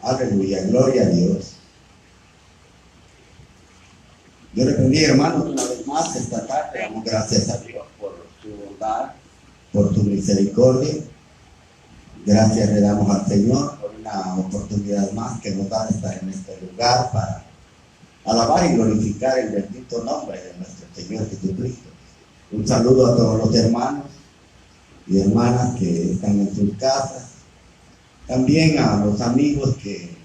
Aleluya, gloria a Dios. Yo le bendiga, hermanos, una vez más esta tarde. Damos gracias a Dios por su bondad, por su misericordia. Gracias le damos al Señor por una oportunidad más que nos da de estar en este lugar para alabar y glorificar el bendito nombre de nuestro Señor Jesucristo. Un saludo a todos los hermanos y hermanas que están en sus casas. También a los amigos que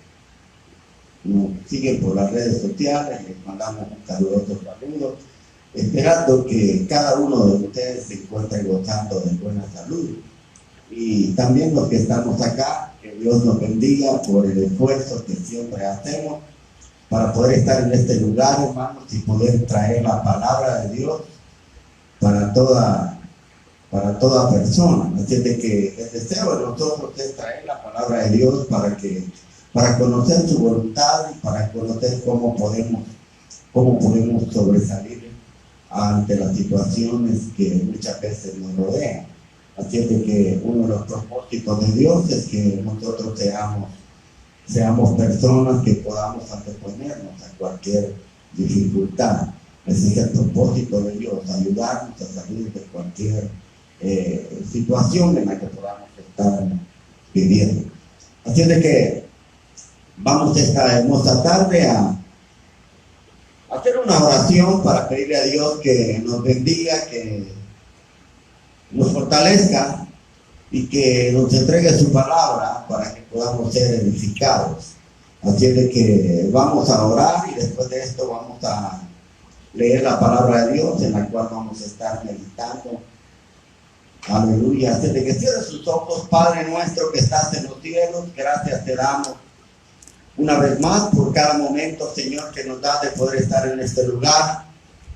nos siguen por las redes sociales, les mandamos un caluroso saludo, esperando que cada uno de ustedes se encuentre gozando de buena salud. Y también los que estamos acá, que Dios nos bendiga por el esfuerzo que siempre hacemos para poder estar en este lugar, hermanos, y poder traer la palabra de Dios para toda persona. Así es de que el deseo de nosotros es traer la palabra de Dios para conocer su voluntad y para conocer cómo podemos sobresalir ante las situaciones que muchas veces nos rodean. Así es de que uno de los propósitos de Dios es que nosotros seamos personas que podamos anteponernos a cualquier dificultad. Ese es el propósito de Dios, ayudarnos a salir de cualquier situación en la que podamos estar viviendo. Así es de que vamos esta hermosa tarde a hacer una oración para pedirle a Dios que nos bendiga, que nos fortalezca y que nos entregue su palabra para que podamos ser edificados. Así es de que vamos a orar y después de esto vamos a leer la palabra de Dios en la cual vamos a estar meditando. Aleluya. Así es de que cierre sus ojos. Padre nuestro que estás en los cielos, gracias te damos una vez más por cada momento, Señor, que nos da de poder estar en este lugar.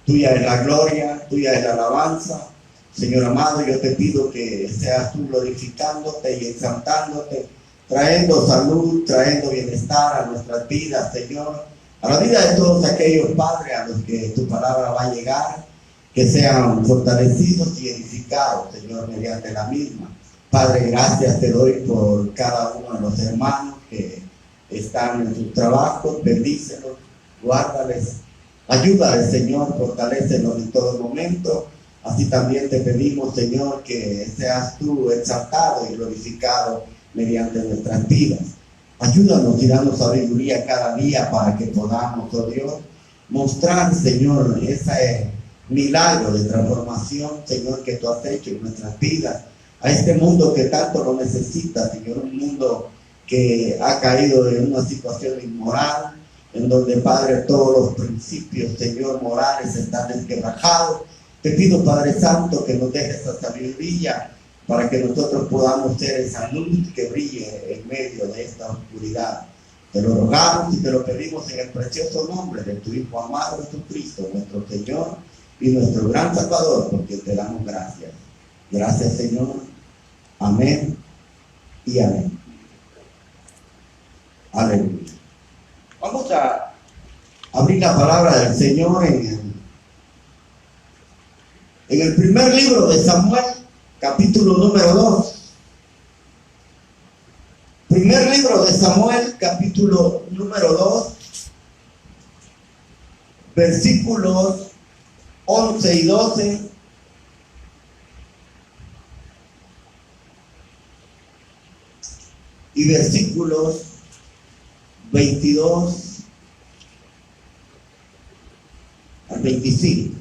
Tuya es la gloria, tuya es la alabanza. Señor amado, yo te pido que seas tú glorificándote y exaltándote, trayendo salud, trayendo bienestar a nuestras vidas, Señor, a la vida de todos aquellos, Padre, a los que tu palabra va a llegar, que sean fortalecidos y edificados, Señor, mediante la misma. Padre, gracias te doy por cada uno de los hermanos que están en sus trabajos, bendícelos, guárdales, ayúdales, Señor, fortalécelos en todo momento. Así también te pedimos, Señor, que seas tú exaltado y glorificado mediante nuestras vidas. Ayúdanos y danos sabiduría cada día para que podamos, oh Dios, mostrar, Señor, ese milagro de transformación, Señor, que tú has hecho en nuestras vidas, a este mundo que tanto lo necesita, Señor, un mundo que ha caído en una situación inmoral, en donde, Padre, todos los principios, Señor, morales están desquebrajados. Te pido, Padre Santo, que nos dejes esa sabiduría para que nosotros podamos ser esa luz que brille en medio de esta oscuridad. Te lo rogamos y te lo pedimos en el precioso nombre de tu Hijo amado Jesucristo, nuestro Señor y nuestro gran Salvador, porque te damos gracias. Gracias, Señor. Amén y amén. Aleluya. Vamos a abrir la palabra del Señor en el primer libro de Samuel, capítulo número 2. Primer libro de Samuel, capítulo número 2, versículos 11 y 12. Y versículos 22 al 25.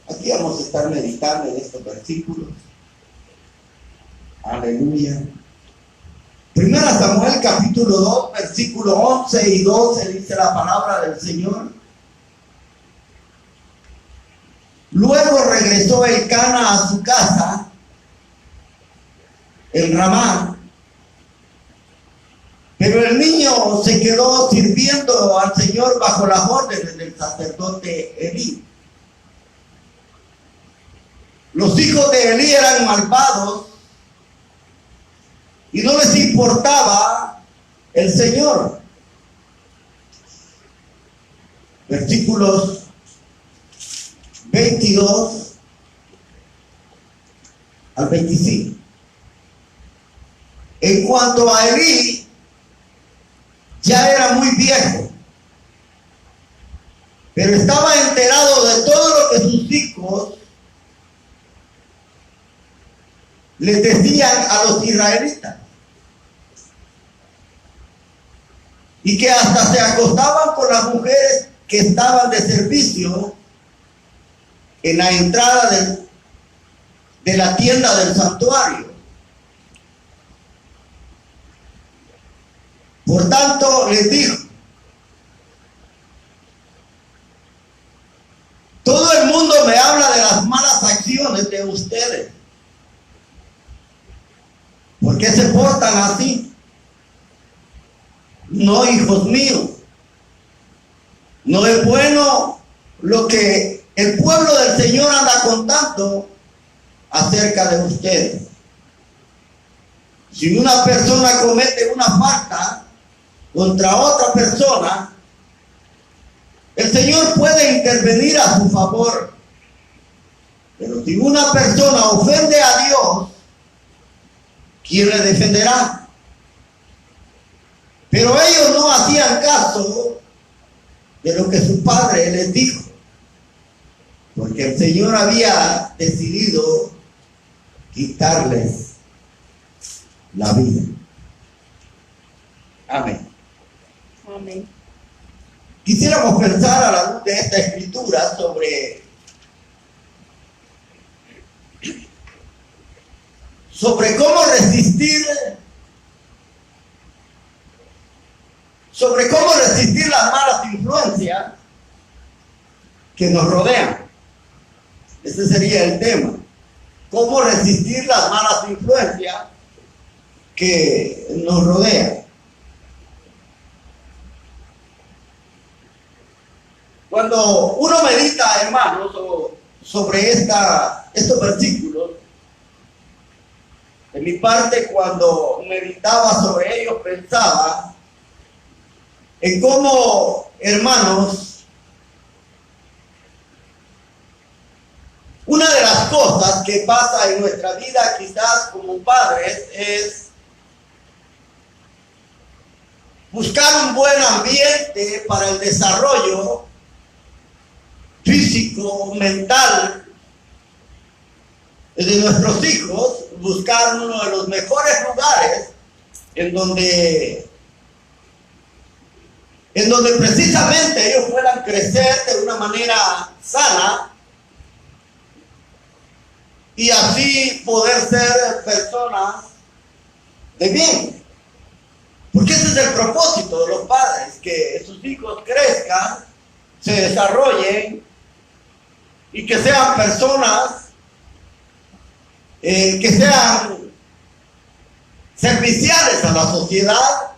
Aquí vamos a estar meditando en estos versículos. Aleluya. Primera Samuel capítulo 2, versículo 11 y 12 dice la palabra del Señor. Luego regresó Elcana a su casa en Ramá, pero el niño se quedó sirviendo al Señor bajo las órdenes del sacerdote Elí. Los hijos de Elí eran malvados y no les importaba el Señor. Versículos 22 al 25. En cuanto a Elí, ya era muy viejo, pero estaba enterado de todo lo que sus hijos les decían a los israelitas, y que hasta se acostaban con las mujeres que estaban de servicio en la entrada de la tienda del santuario. Por tanto, les dijo: todo el mundo me habla de las malas acciones de ustedes. ¿Por qué se portan así? No, hijos míos, no es bueno lo que el pueblo del Señor anda contando acerca de ustedes. Si una persona comete una falta contra otra persona, el Señor puede intervenir a su favor. Pero si una persona ofende a Dios, ¿quién le defenderá? Pero ellos no hacían caso de lo que su padre les dijo, porque el Señor había decidido quitarles la vida. Amén. Amén. Quisiéramos pensar a la luz de esta escritura sobre cómo resistir las malas influencias que nos rodean. Ese sería el tema. Cómo resistir las malas influencias que nos rodean. Cuando uno medita, hermanos, sobre estos versículos, de mi parte, cuando meditaba sobre ellos, pensaba en cómo, hermanos, una de las cosas que pasa en nuestra vida, quizás como padres, es buscar un buen ambiente para el desarrollo físico, mental de nuestros hijos, buscar uno de los mejores lugares en donde precisamente ellos puedan crecer de una manera sana y así poder ser personas de bien. Porque ese es el propósito de los padres, que sus hijos crezcan, se desarrollen y que sean personas que sean serviciales a la sociedad,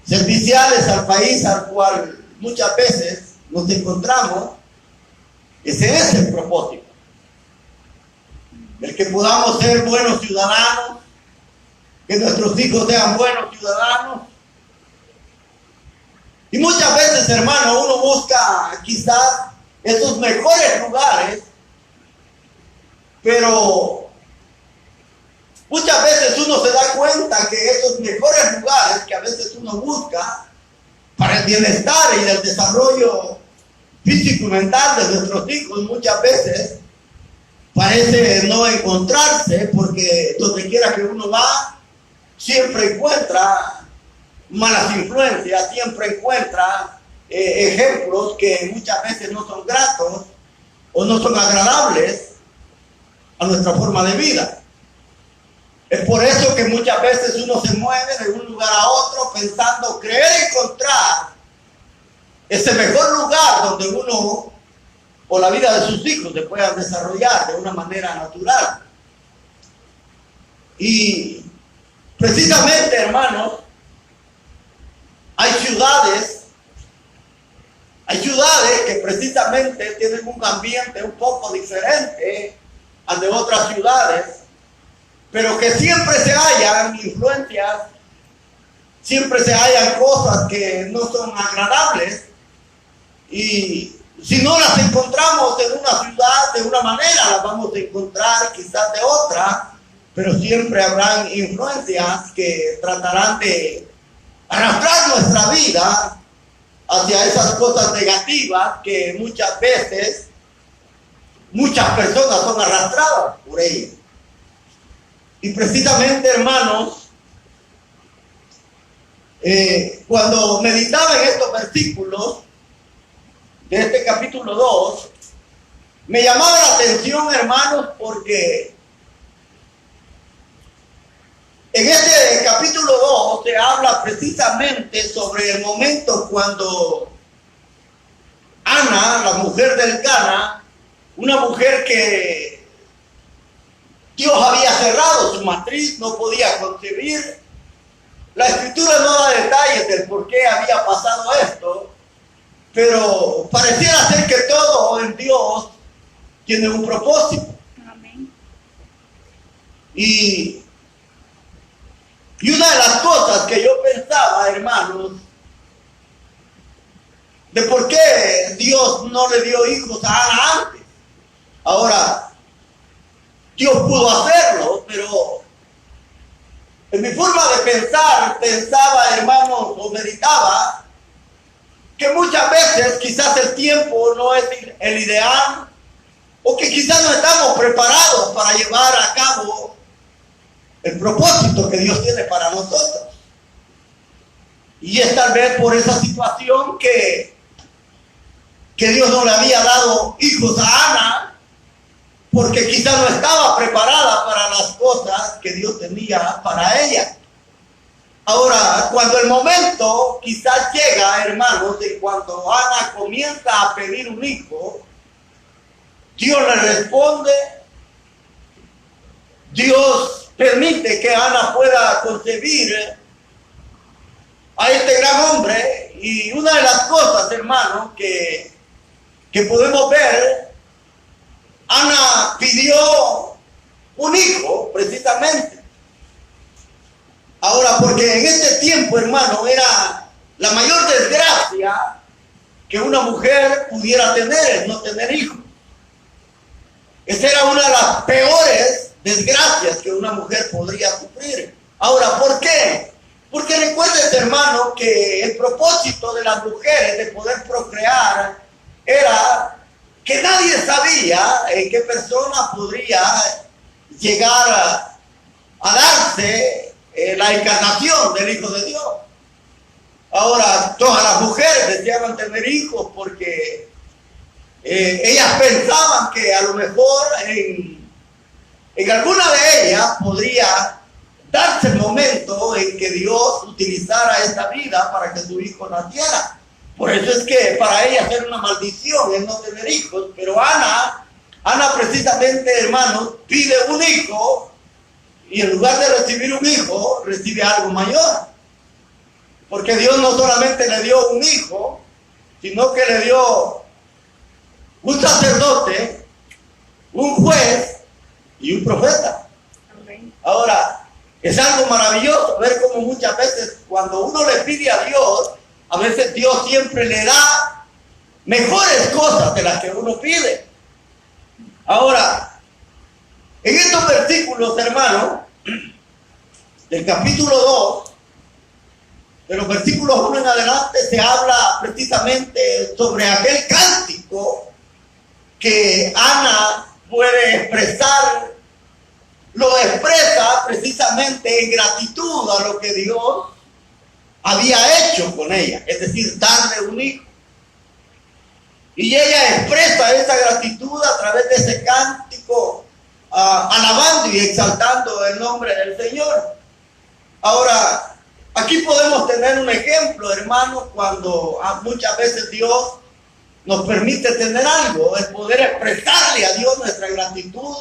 serviciales al país al cual muchas veces nos encontramos. Ese es el propósito, el que podamos ser buenos ciudadanos, que nuestros hijos sean buenos ciudadanos. Y muchas veces, hermano, uno busca quizás esos mejores lugares, pero muchas veces uno se da cuenta que esos mejores lugares que a veces uno busca para el bienestar y el desarrollo físico y mental de nuestros hijos, muchas veces parece no encontrarse, porque donde quiera que uno va, siempre encuentra malas influencias, siempre encuentra ejemplos que muchas veces no son gratos o no son agradables a nuestra forma de vida. Es por eso que muchas veces uno se mueve de un lugar a otro pensando creer encontrar ese mejor lugar donde uno o la vida de sus hijos se puedan desarrollar de una manera natural. Y precisamente, hermanos, hay ciudades que precisamente tienen un ambiente un poco diferente al de otras ciudades, pero que siempre se hallan influencias, siempre se hallan cosas que no son agradables, y si no las encontramos en una ciudad de una manera, las vamos a encontrar quizás de otra, pero siempre habrán influencias que tratarán de arrastrar nuestra vida hacia esas cosas negativas que muchas veces muchas personas son arrastradas por ellas. Y precisamente, hermanos, cuando meditaba en estos versículos de este capítulo 2, me llamaba la atención, hermanos, porque en este capítulo 2 se habla precisamente sobre el momento cuando Ana, la mujer del Cana, una mujer que Dios había cerrado su matriz, no podía concebir. La Escritura no da detalles del por qué había pasado esto, pero pareciera ser que todo en Dios tiene un propósito. Amén. Y una de las cosas que yo pensaba, hermanos, de por qué Dios no le dio hijos a Ana antes. Ahora, Dios pudo hacerlo, pero en mi forma de pensar, pensaba, hermanos, o meditaba, que muchas veces quizás el tiempo no es el ideal, o que quizás no estamos preparados para llevar a cabo el propósito que Dios tiene para nosotros. Y es tal vez por esa situación que Dios no le había dado hijos a Ana, porque quizás no estaba preparada para las cosas que Dios tenía para ella. Ahora, cuando el momento quizás llega, hermanos, y cuando Ana comienza a pedir un hijo, Dios le responde, Dios permite que Ana pueda concebir a este gran hombre. Y una de las cosas, hermanos, que podemos ver, Ana pidió un hijo, precisamente. Ahora, porque en este tiempo, hermano, era la mayor desgracia que una mujer pudiera tener, no tener hijos. Esa era una de las peores desgracias que una mujer podría sufrir. Ahora, ¿por qué? Porque recuerden, hermano, que el propósito de las mujeres de poder procrear era que nadie sabía en qué persona podría llegar a darse la encarnación del Hijo de Dios. Ahora, todas las mujeres deseaban tener hijos porque ellas pensaban que a lo mejor en alguna de ellas podría darse el momento en que Dios utilizara esta vida para que su hijo naciera. Por eso es que para ellas era una maldición el no tener hijos. Pero Ana precisamente, hermanos, pide un hijo y en lugar de recibir un hijo, recibe algo mayor. Porque Dios no solamente le dio un hijo, sino que le dio un sacerdote, un juez y un profeta. Amén. Ahora, es algo maravilloso ver cómo muchas veces cuando uno le pide a Dios, a veces Dios siempre le da mejores cosas de las que uno pide. Ahora, en estos versículos, hermano, del capítulo 2, de los versículos 1 en adelante, se habla precisamente sobre aquel cántico que Ana puede expresar, lo expresa precisamente en gratitud a lo que Dios había hecho con ella, es decir, darle un hijo. Y ella expresa esa gratitud a través de ese cántico, alabando y exaltando el nombre del Señor. Ahora, aquí podemos tener un ejemplo, hermano, cuando muchas veces Dios nos permite tener algo, el poder expresarle a Dios nuestra gratitud,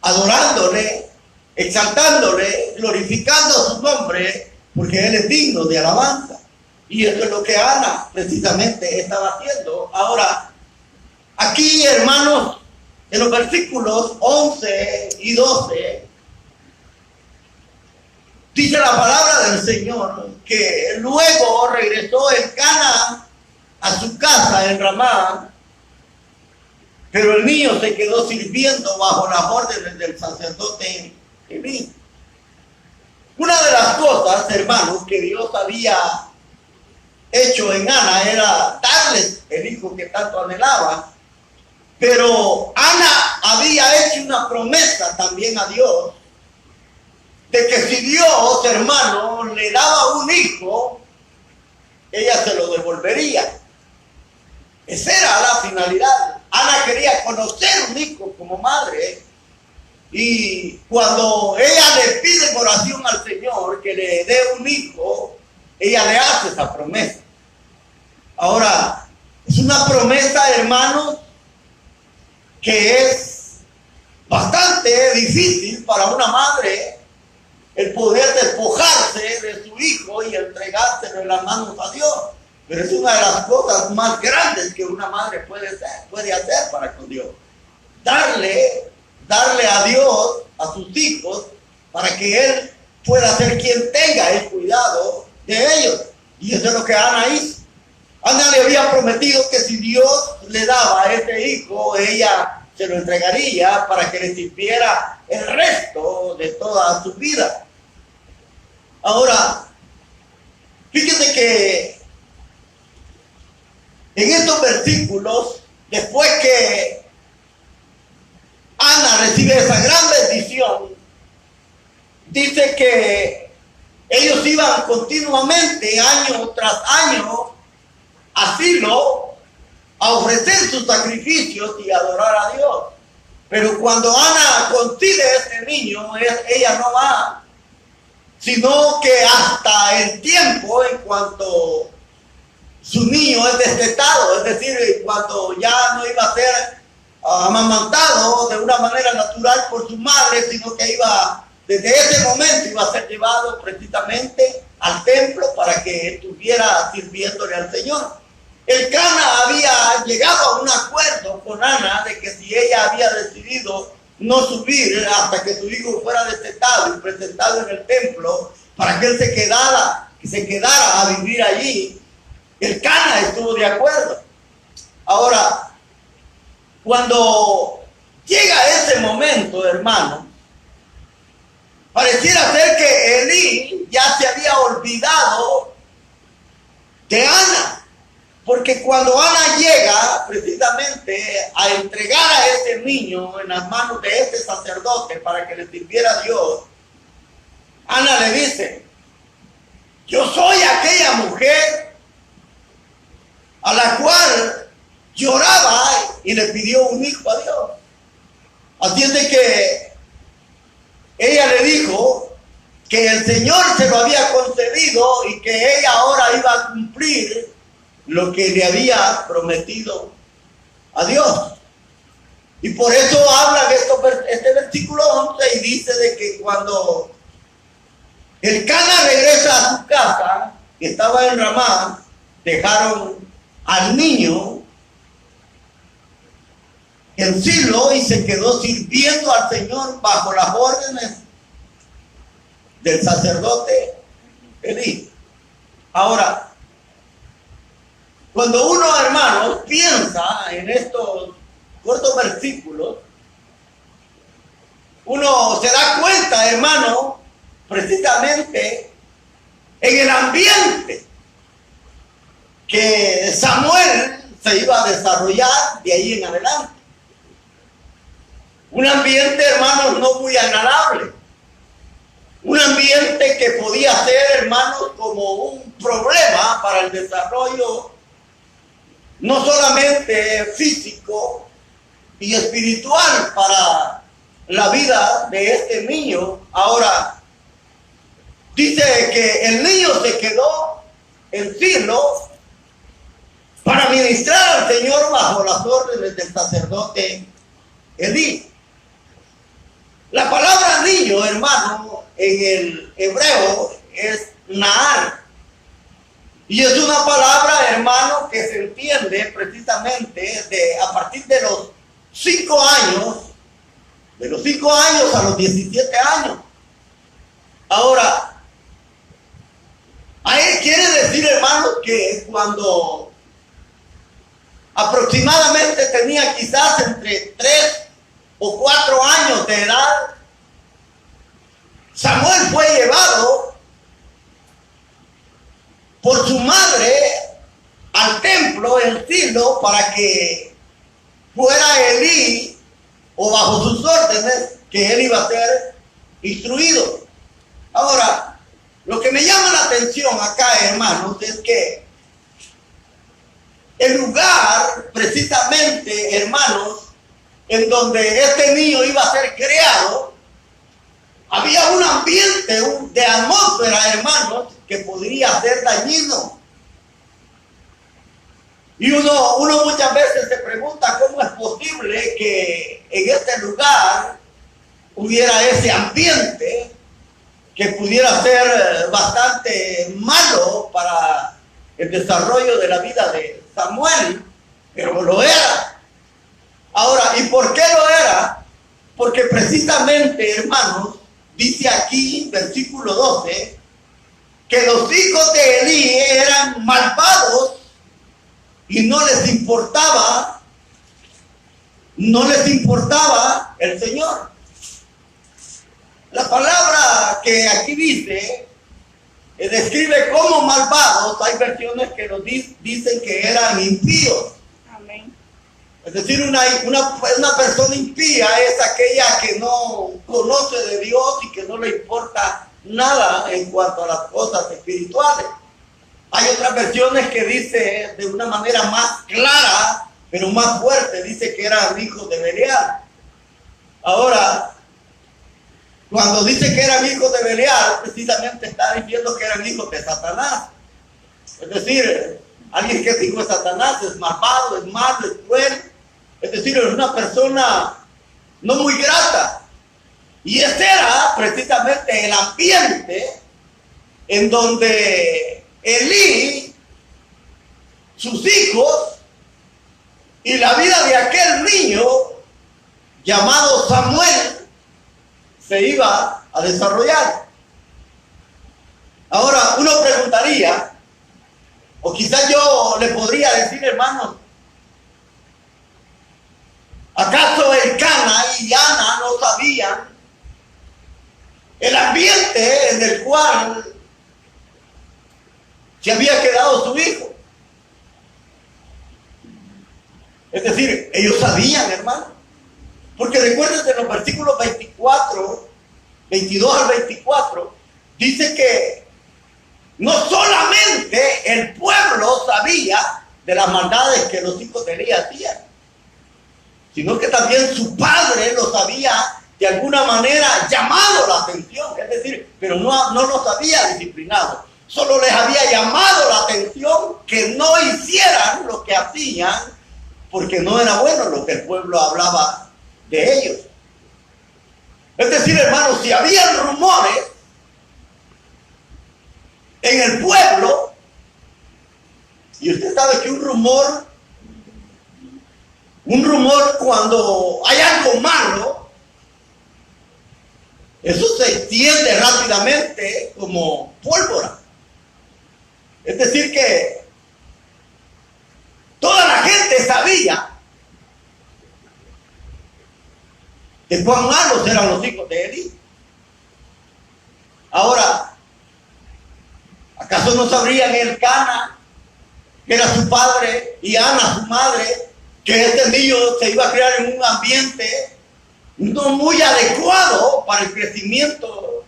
adorándole, exaltándole, glorificando su nombre, porque Él es digno de alabanza. Y eso es lo que Ana precisamente estaba haciendo. Ahora, aquí, hermanos, en los versículos 11 y 12, dice la palabra del Señor que luego regresó el Cana a su casa en Ramá, pero el niño se quedó sirviendo bajo las órdenes del sacerdote Elí. Una de las cosas, hermanos, que Dios había hecho en Ana era darles el hijo que tanto anhelaba. Pero Ana había hecho una promesa también a Dios de que si Dios, hermano, le daba un hijo, ella se lo devolvería. Esa era la finalidad. Ana quería conocer un hijo como madre. Y cuando ella le pide en oración al Señor que le dé un hijo, ella le hace esa promesa. Ahora, es una promesa, hermanos, que es bastante difícil para una madre el poder despojarse de su hijo y entregárselo en las manos a Dios. Pero es una de las cosas más grandes que una madre puede hacer para con Dios. Darle a Dios, a sus hijos, para que Él pueda ser quien tenga el cuidado de ellos. Y eso es lo que Ana hizo. Ana le había prometido que si Dios le daba a ese hijo, ella se lo entregaría para que le sirviera el resto de toda su vida. Ahora, fíjense que en estos versículos, después que Ana recibe esa gran bendición, dice que ellos iban continuamente, año tras año, a Silo a ofrecer sus sacrificios y adorar a Dios. Pero cuando Ana concibe a este niño, ella no va, sino que hasta el tiempo en cuanto su niño es destetado, es decir, cuando ya no iba a ser amamantado de una manera natural por su madre, sino que desde ese momento iba a ser llevado precisamente al templo para que estuviera sirviéndole al Señor. El Cana había llegado a un acuerdo con Ana de que si ella había decidido no subir hasta que su hijo fuera destetado y presentado en el templo para que él se quedara a vivir allí, el Cana estuvo de acuerdo. Ahora, cuando llega ese momento, hermano, pareciera ser que Elí ya se había olvidado de Ana. Porque cuando Ana llega precisamente a entregar a ese niño en las manos de ese sacerdote para que le sirviera a Dios, Ana le dice: yo soy aquella mujer a la cual lloraba y le pidió un hijo a Dios. Así es de que ella le dijo que el Señor se lo había concedido y que ella ahora iba a cumplir lo que le había prometido a Dios. Y por eso habla de este versículo 11 y dice de que cuando el Cana regresa a su casa, que estaba en Ramá, dejaron al niño en Silo y se quedó sirviendo al Señor bajo las órdenes del sacerdote Elí. Ahora, cuando uno, hermanos, piensa en estos cortos versículos, uno se da cuenta, hermano, precisamente en el ambiente que Samuel se iba a desarrollar de ahí en adelante. Un ambiente, hermanos, no muy agradable. Un ambiente que podía ser, hermanos, como un problema para el desarrollo no solamente físico y espiritual para la vida de este niño. Ahora, dice que el niño se quedó en Silo para ministrar al Señor bajo las órdenes del sacerdote Elí. La palabra niño, hermano, en el hebreo es Naar. Y es una palabra, hermano, que se entiende precisamente a partir de los 5 años, de los 5 años a los 17 años. Ahora, ahí quiere decir, hermano, que cuando aproximadamente tenía quizás entre 3 o 4 años de edad, Samuel fue llevado por su madre al templo en Silo para que fuera Elí, o bajo sus órdenes, que él iba a ser instruido. Ahora, lo que me llama la atención acá, hermanos, es que el lugar, precisamente, hermanos, en donde este niño iba a ser creado, había un ambiente de atmósfera, hermanos, que podría ser dañino. Y uno muchas veces se pregunta cómo es posible que en este lugar hubiera ese ambiente que pudiera ser bastante malo para el desarrollo de la vida de Samuel, pero lo era. Ahora, ¿y por qué lo era? Porque precisamente, hermanos, dice aquí, versículo 12, que los hijos de Elí eran malvados y no les importaba el Señor. La palabra que aquí dice describe como malvados. Hay versiones que nos dicen que eran impíos. Amén. Es decir, una persona impía es aquella que no conoce de Dios y que no le importa nada en cuanto a las cosas espirituales. Hay otras versiones que dice de una manera más clara, pero más fuerte, dice que eran hijos de Belial. Ahora, cuando dice que eran hijos de Belial, precisamente está diciendo que eran hijos de Satanás. Es decir, alguien que es hijo de Satanás es malvado, es malo, es cruel. Es decir, es una persona no muy grata. Y ese era precisamente el ambiente en donde Elí, sus hijos y la vida de aquel niño llamado Samuel se iba a desarrollar. Ahora, uno preguntaría, o quizás yo le podría decir, hermanos, ¿acaso Elcana y Ana no sabían el ambiente en el cual se había quedado su hijo? Es decir, ellos sabían, hermano. Porque recuerden en los versículos 22 al 24, dice que no solamente el pueblo sabía de las maldades que los hijos de Elí hacían, sino que también su padre los había de alguna manera llamado la atención, es decir, pero no los había disciplinado, solo les había llamado la atención que no hicieran lo que hacían, porque no era bueno lo que el pueblo hablaba de ellos. Es decir, hermanos, si había rumores en el pueblo, y usted sabe que un rumor cuando hay algo malo, eso se extiende rápidamente como pólvora. Es decir que toda la gente sabía de cuán malos eran los hijos de Elí. Ahora, ¿acaso no sabrían Elcana, que era su padre, y Ana, su madre, que este niño se iba a criar en un ambiente no muy adecuado para el crecimiento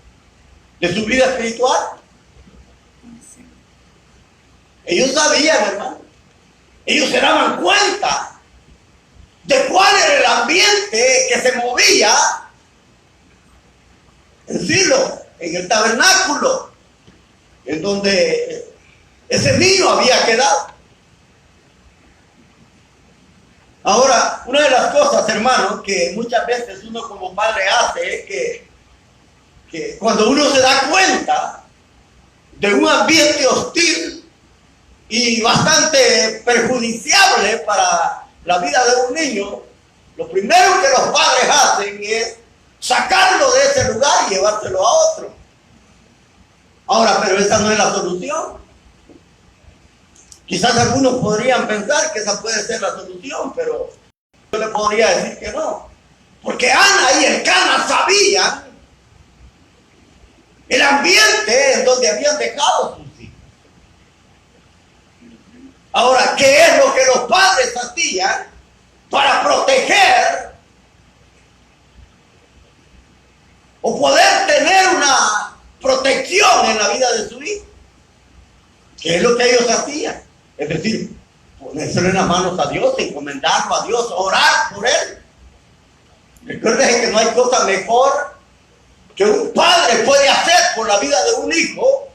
de su vida espiritual? Ellos sabían, hermano. Ellos se daban cuenta de cuál era el ambiente que se movía en Silo, en el tabernáculo, en donde ese niño había quedado. Ahora, una de las cosas, hermanos, que muchas veces uno como padre hace es que cuando uno se da cuenta de un ambiente hostil y bastante perjudiciable para la vida de un niño, lo primero que los padres hacen es sacarlo de ese lugar y llevárselo a otro. Ahora, pero esa no es la solución. Quizás algunos podrían pensar que esa puede ser la solución, pero yo le podría decir que no. Porque Ana y Elcana sabían el ambiente en donde habían dejado sus hijos. Ahora, ¿qué es lo que los padres hacían para proteger o poder tener una protección en la vida de su hijo? ¿Qué es lo que ellos hacían? Es decir, ponérselo en las manos a Dios, encomendarlo a Dios, orar por él. Recuerden que no hay cosa mejor que un padre puede hacer por la vida de un hijo,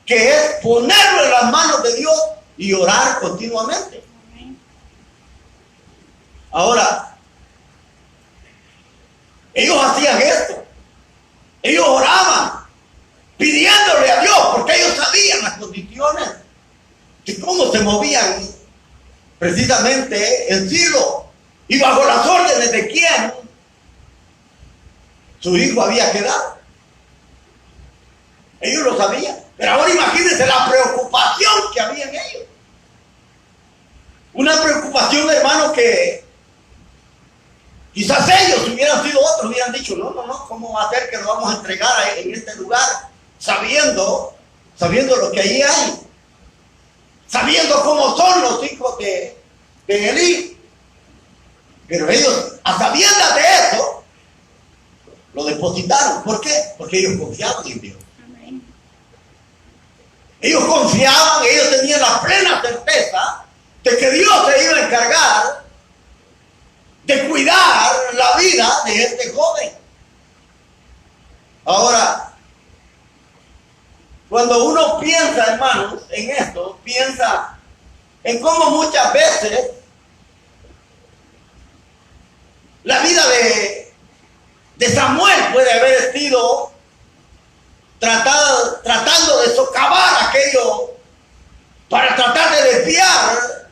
que es ponerlo en las manos de Dios y orar continuamente. Ahora, ellos hacían esto. Ellos oraban pidiéndole a Dios, porque ellos sabían las condiciones de cómo se movían precisamente el cielo y bajo las órdenes de quién su hijo había quedado. Ellos lo sabían. Pero ahora imagínense la preocupación que había en ellos. Una preocupación, hermano, que quizás ellos, si hubieran sido otros, hubieran dicho, no, ¿cómo va a ser que lo vamos a entregar en este lugar? Sabiendo lo que allí hay. Sabiendo cómo son los hijos de Elí. Pero ellos, a sabiendas de eso, lo depositaron. ¿Por qué? Porque ellos confiaban en Dios. Ellos confiaban, ellos tenían la plena certeza de que Dios se iba a encargar de cuidar la vida de este joven. Ahora, cuando uno piensa, hermanos, en esto, piensa en cómo muchas veces la vida de Samuel puede haber sido tratando de socavar aquello para tratar de desviar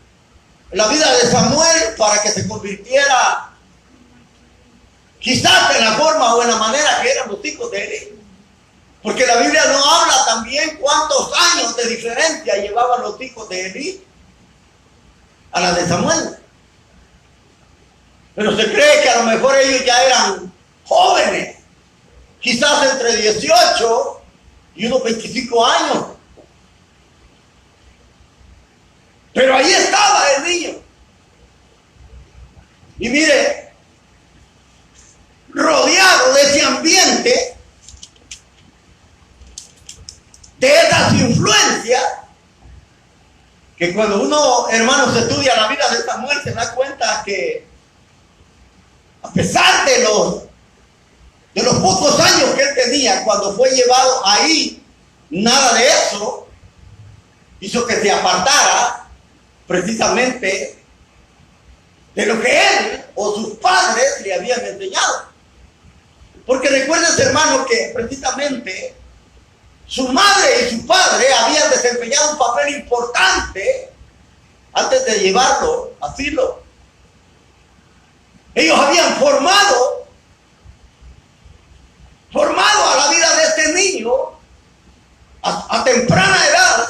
la vida de Samuel para que se convirtiera quizás en la forma o en la manera que eran los hijos de Eli. Porque la Biblia no habla también cuántos años de diferencia llevaban los hijos de Eli a la de Samuel. Pero se cree que a lo mejor ellos ya eran jóvenes, quizás entre 18 y unos 25 años. Pero ahí estaba el niño. Y mire, rodeado de ese ambiente, de esas influencias, que cuando uno, hermanos, estudia la vida de Samuel, se da cuenta que a pesar de los pocos años que él tenía cuando fue llevado ahí, nada de eso hizo que se apartara precisamente de lo que él o sus padres le habían enseñado. Porque recuerden, hermanos, que precisamente su madre y su padre habían desempeñado un papel importante antes de llevarlo a Silo. Ellos habían formado a la vida de este niño a temprana edad.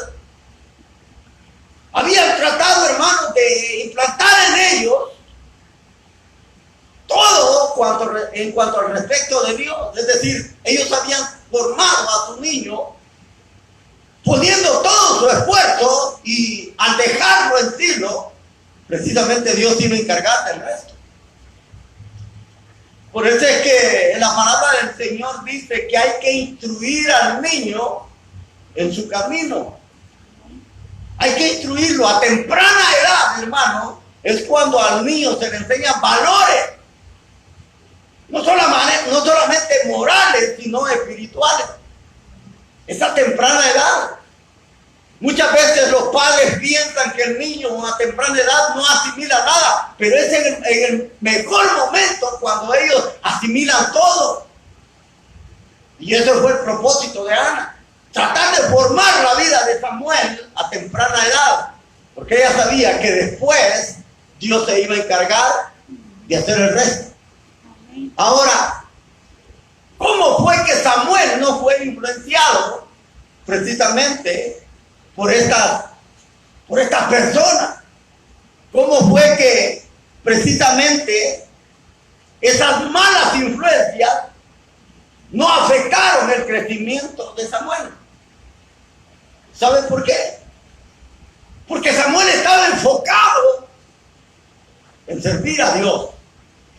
Habían tratado, hermanos, de implantar en ellos todo en cuanto al respecto de Dios. Es decir, ellos habían formado a su niño poniendo todo su esfuerzo, y al dejarlo en Silo, precisamente Dios iba a encargar del resto. Por eso es que la palabra del Señor dice que hay que instruir al niño en su camino. Hay que instruirlo a temprana edad, hermano. Es cuando al niño se le enseñan valores, no solamente morales, sino espirituales. Esa temprana edad. Muchas veces los padres piensan que el niño a temprana edad no asimila nada, pero es en el mejor momento cuando ellos asimilan todo. Y ese fue el propósito de Ana, tratar de formar la vida de Samuel a temprana edad, porque ella sabía que después Dios se iba a encargar de hacer el resto. Ahora, ¿cómo fue que Samuel no fue influenciado precisamente por estas personas? ¿Cómo fue que precisamente esas malas influencias no afectaron el crecimiento de Samuel. ¿Saben por qué? Porque Samuel estaba enfocado en servir a Dios.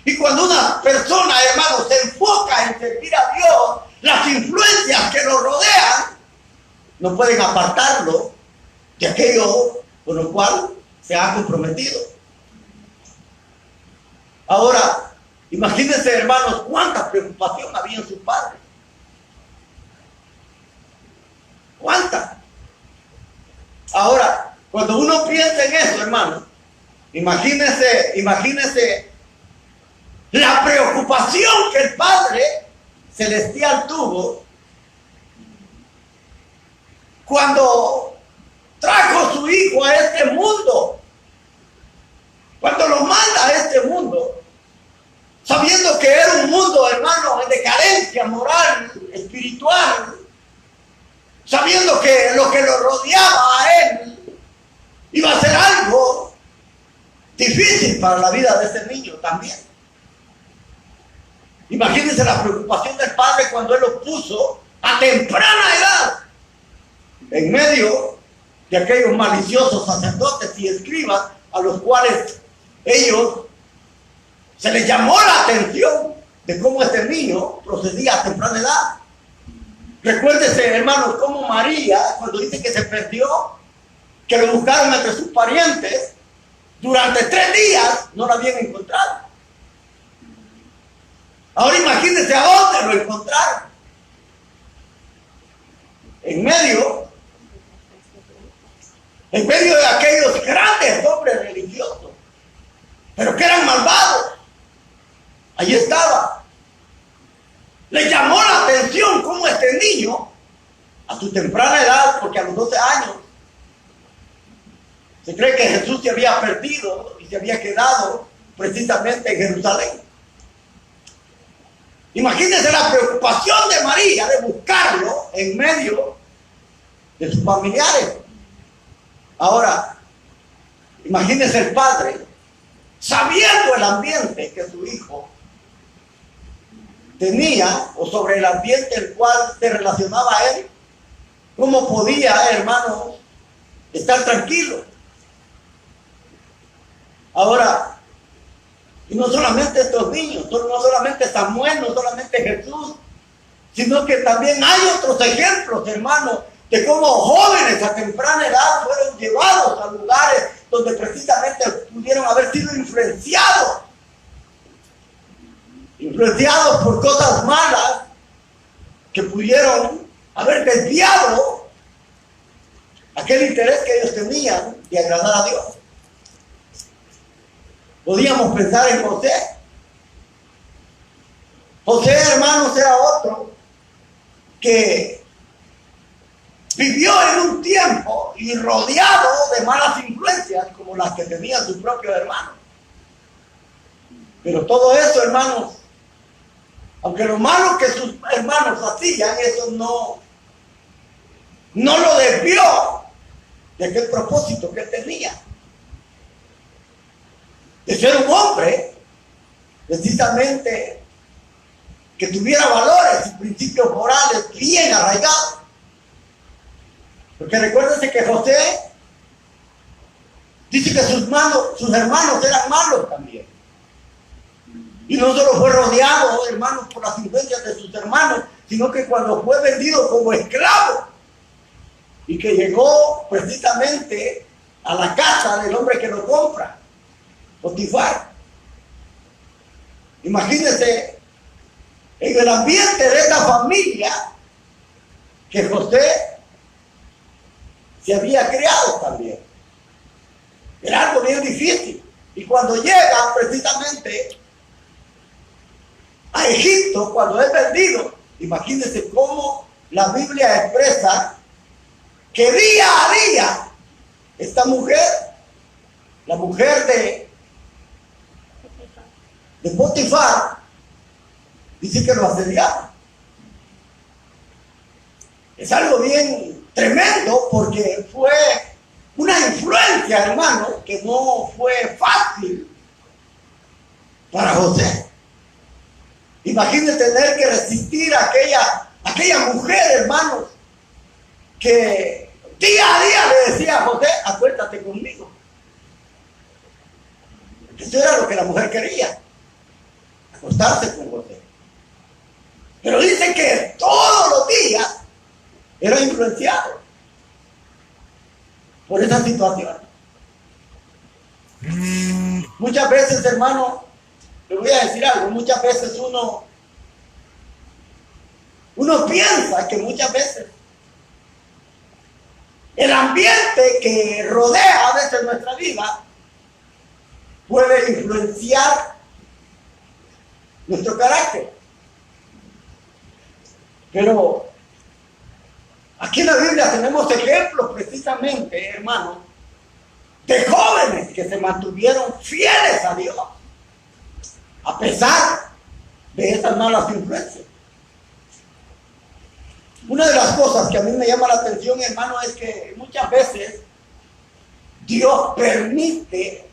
Y cuando una persona, hermano, se enfoca en servir a Dios, las influencias que lo rodean no pueden apartarlo de aquello con lo cual se ha comprometido. Ahora, imagínense, hermanos, cuánta preocupación había en su padre. ¿Cuánta? Ahora, cuando uno piensa en eso, hermano, imagínense la preocupación que el Padre Celestial tuvo cuando trajo a su hijo a este mundo, cuando lo manda a este mundo, sabiendo que era un mundo, hermano, de carencia moral, espiritual, sabiendo que lo que lo rodeaba a él iba a ser algo difícil para la vida de ese niño también. Imagínense la preocupación del padre cuando él lo puso a temprana edad en medio de aquellos maliciosos sacerdotes y escribas a los cuales ellos se les llamó la atención de cómo este niño procedía a temprana edad. Recuérdense, hermanos, cómo María, cuando dice que se perdió, que lo buscaron entre sus parientes, durante 3 días no la habían encontrado. Ahora imagínense a dónde lo encontraron. En medio de aquellos grandes hombres religiosos, pero que eran malvados. Allí estaba. Le llamó la atención cómo este niño, a su temprana edad, porque a los 12 años, se cree que Jesús se había perdido y se había quedado precisamente en Jerusalén. Imagínense la preocupación de María de buscarlo en medio de sus familiares. Ahora, imagínense el padre, sabiendo el ambiente que su hijo tenía, o sobre el ambiente el cual se relacionaba a él, ¿cómo podía, hermanos, estar tranquilo? Ahora, y no solamente estos niños, no solamente Samuel, no solamente Jesús, sino que también hay otros ejemplos, hermanos, de cómo jóvenes a temprana edad fueron llevados a lugares donde precisamente pudieron haber sido influenciados por cosas malas que pudieron haber desviado aquel interés que ellos tenían de agradar a Dios. Podíamos pensar en José. José, hermanos, era otro que vivió en un tiempo y rodeado de malas influencias como las que tenía su propio hermano. Pero todo eso, hermanos, aunque lo malo que sus hermanos hacían, eso no lo desvió de aquel propósito que tenía. De ser un hombre, precisamente, que tuviera valores y principios morales bien arraigados. Porque recuérdense que José dice que sus hermanos eran malos también. Y no solo fue rodeado, hermanos, por las influencias de sus hermanos, sino que cuando fue vendido como esclavo y que llegó precisamente a la casa del hombre que lo compra, Potifar. Imagínense en el ambiente de esta familia que José se había criado también. Era algo bien difícil. Y cuando llega precisamente a Egipto, cuando es vendido, imagínense cómo la Biblia expresa que día a día esta mujer, la mujer de Potifar, dice que lo asediaba. Es algo bien tremendo porque fue una influencia, hermano, que no fue fácil para José. Imagínese tener que resistir a aquella mujer, hermanos, que día a día le decía a José, acuéstate conmigo. Eso era lo que la mujer quería, acostarse con José. Pero dice que todos los días era influenciado por esa situación. Muchas veces, hermano, le voy a decir algo, muchas veces uno piensa que muchas veces el ambiente que rodea a veces nuestra vida puede influenciar nuestro carácter. Pero aquí en la Biblia tenemos ejemplos precisamente, hermano, de jóvenes que se mantuvieron fieles a Dios a pesar de esas malas influencias. Una de las cosas que a mí me llama la atención, hermano, es que muchas veces Dios permite,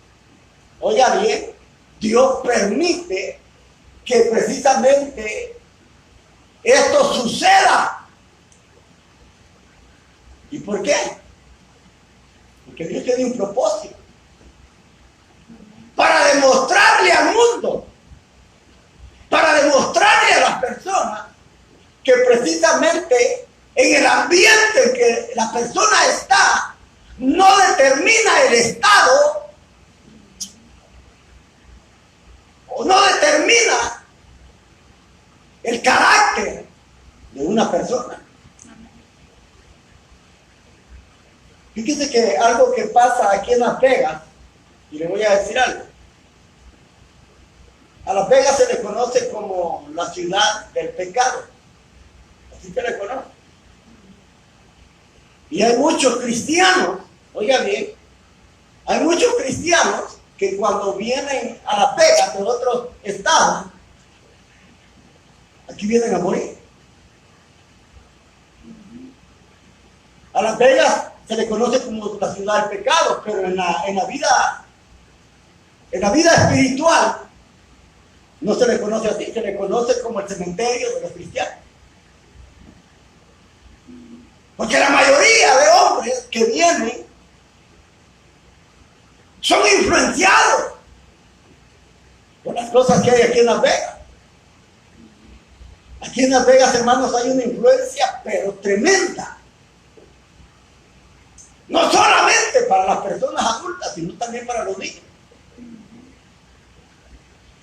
oiga bien, Dios permite que precisamente esto suceda. ¿Y por qué? Porque Dios tiene un propósito. Para demostrarle al mundo, para demostrarle a las personas que precisamente en el ambiente en que la persona está, no determina el estado o no determina el carácter de una persona. Fíjese que algo que pasa aquí en Las Vegas, y le voy a decir algo. A Las Vegas se le conoce como la ciudad del pecado. Así se le conoce. Y hay muchos cristianos, oiga bien, hay muchos cristianos que cuando vienen a Las Vegas de otros estados, aquí vienen a morir. A Las Vegas se le conoce como la ciudad del pecado, pero en la vida espiritual no se le conoce así, se le conoce como el cementerio de los cristianos. Porque la mayoría de hombres que vienen son influenciados por las cosas que hay aquí en Las Vegas. Aquí en Las Vegas, hermanos, hay una influencia, pero tremenda. No solamente para las personas adultas, sino también para los niños.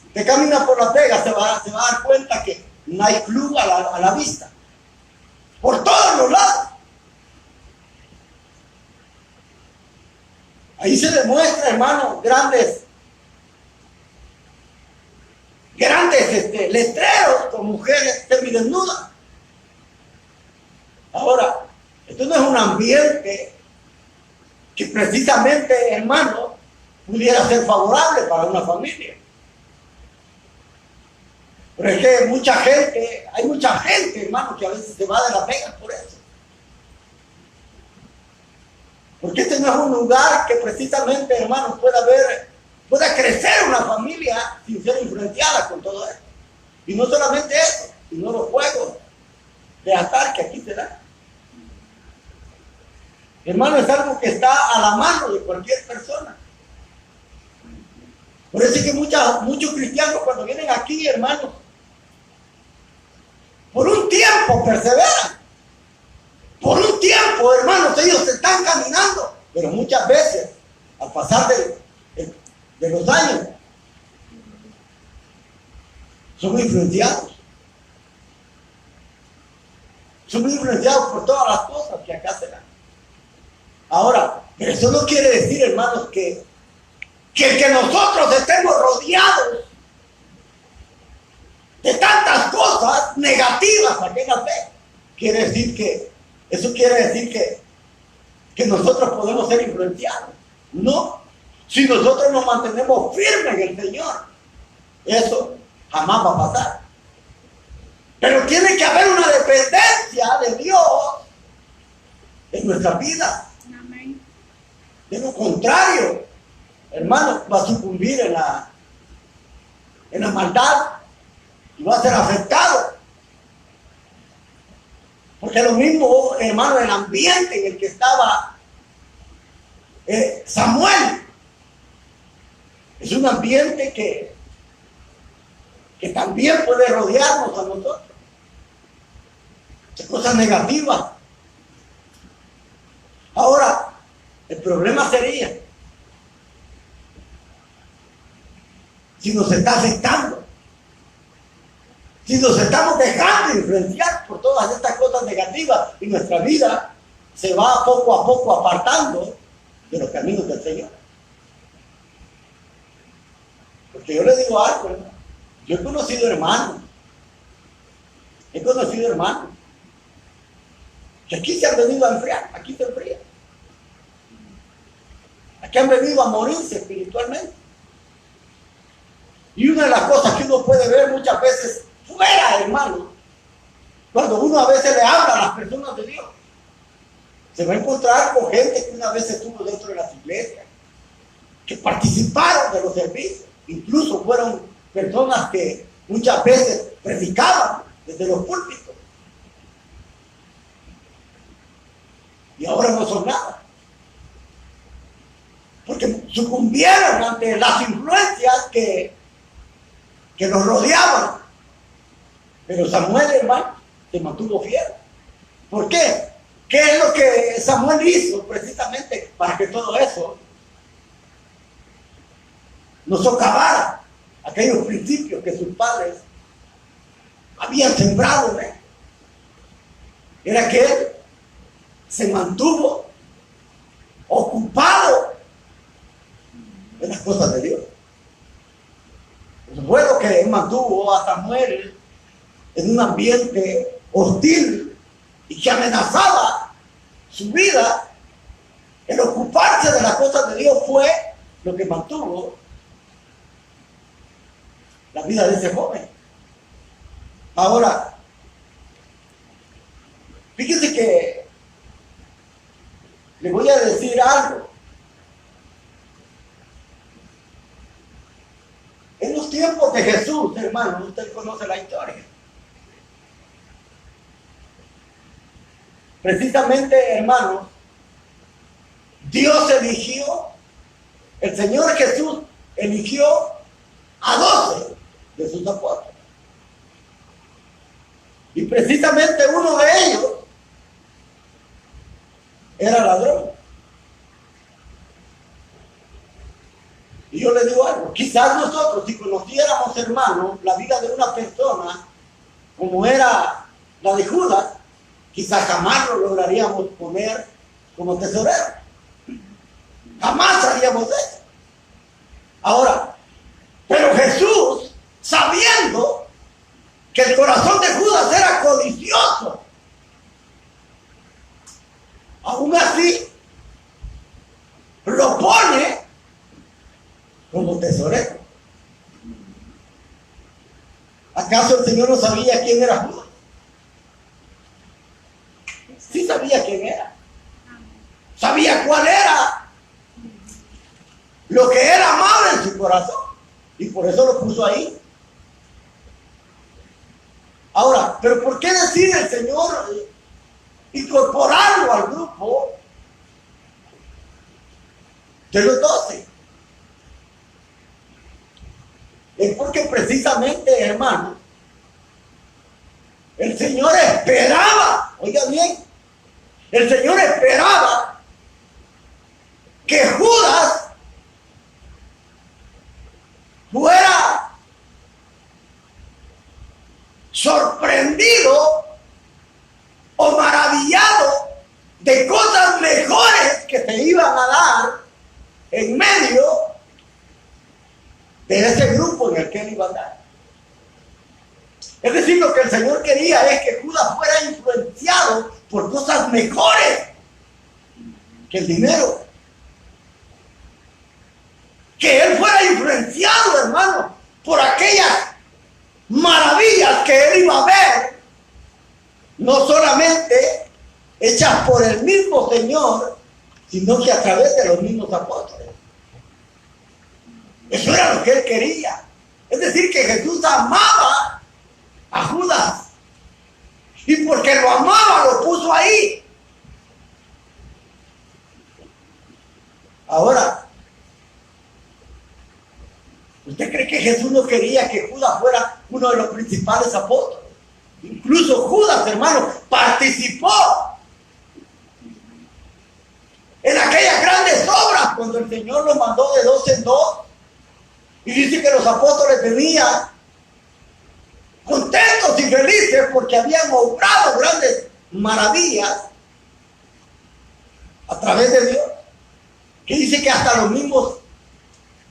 Usted camina por Las Vegas, se va a dar cuenta que no hay club a la vista. Por todos los lados. Ahí se demuestra, hermano, grandes letreros con mujeres semidesnudas. Ahora, esto no es un ambiente que precisamente, hermano, pudiera ser favorable para una familia. Pero es que hay mucha gente, hermano, que a veces se va de Las Vegas por eso. Porque este no es un lugar que precisamente, hermano, pueda crecer una familia sin ser influenciada con todo esto. Y no solamente eso, sino los juegos de azar que aquí se dan. Hermano, es algo que está a la mano de cualquier persona. Por eso es que muchos cristianos cuando vienen aquí, hermano, por un tiempo perseveran. Por un tiempo, hermanos, ellos están caminando. Pero muchas veces, al pasar de los años, son influenciados. Son influenciados por todas las cosas que acá se dan. Ahora, pero eso no quiere decir, hermanos, que el que nosotros estemos rodeados de tantas cosas negativas aquí en la fe, eso quiere decir que nosotros podemos ser influenciados. No, si nosotros nos mantenemos firmes en el Señor, eso jamás va a pasar. Pero tiene que haber una dependencia de Dios en nuestra vida. De lo contrario, hermano, va a sucumbir en la maldad, y va a ser afectado. Porque lo mismo, hermano, el ambiente en el que estaba Samuel es un ambiente que también puede rodearnos a nosotros de cosas negativas. Ahora, el problema sería si nos está afectando, si nos estamos dejando influenciar por todas estas cosas negativas y nuestra vida se va poco a poco apartando de los caminos del Señor. Porque yo le digo algo, hermano. Yo he conocido hermanos que aquí se han venido a enfriar, aquí se enfrían. Aquí han venido a morirse espiritualmente. Y una de las cosas que uno puede ver muchas veces fuera, hermano, cuando uno a veces le habla a las personas de Dios, se va a encontrar con gente que una vez estuvo dentro de las iglesias, que participaron de los servicios, incluso fueron personas que muchas veces predicaban desde los púlpitos. Y ahora no son nada. Porque sucumbieron ante las influencias que nos rodeaban. Pero Samuel, hermano, se mantuvo fiel. ¿Por qué? ¿Qué es lo que Samuel hizo precisamente para que todo eso no socavara aquellos principios que sus padres habían sembrado en él? Era que él se mantuvo ocupado en las cosas de Dios. Fue lo que mantuvo a Samuel en un ambiente hostil y que amenazaba su vida. El ocuparse de las cosas de Dios fue lo que mantuvo la vida de ese joven. Ahora, fíjense que le voy a decir algo. En los tiempos de Jesús, hermano, usted conoce la historia. Precisamente, hermano, Dios eligió, el Señor Jesús eligió a 12 de sus apóstoles. Y precisamente uno de ellos era ladrón. Y yo le digo algo, quizás nosotros si conociéramos, hermano, la vida de una persona como era la de Judas, quizás jamás lo lograríamos poner como tesorero. Jamás haríamos eso. Ahora, pero Jesús, sabiendo que el corazón de Judas era codicioso, aún así lo pone como tesorero. ¿Acaso el Señor no sabía quién era Judas? Sí sabía quién era. Sabía cuál era lo que él amaba en su corazón. Y por eso lo puso ahí. Ahora, ¿pero por qué decide el Señor incorporarlo al grupo de los 12? Es porque precisamente, hermano, el Señor esperaba, oiga bien, el Señor esperaba que Judas fuera sorprendido o maravillado de cosas mejores que se iban a dar en medio de ese grupo en el que él iba a andar. Es decir, lo que el Señor quería es que Judas fuera influenciado por cosas mejores que el dinero. Que él fuera influenciado, hermano, por aquellas maravillas que él iba a ver, no solamente hechas por el mismo Señor, sino que a través de los mismos apóstoles. Eso era lo que él quería. Es decir, que Jesús amaba a Judas. Y porque lo amaba, lo puso ahí. Ahora, ¿usted cree que Jesús no quería que Judas fuera uno de los principales apóstoles? Incluso Judas, hermano, participó en aquellas grandes obras cuando el Señor los mandó de 2 en 2. Y dice que los apóstoles venían contentos y felices porque habían obrado grandes maravillas a través de Dios. Que dice que hasta los mismos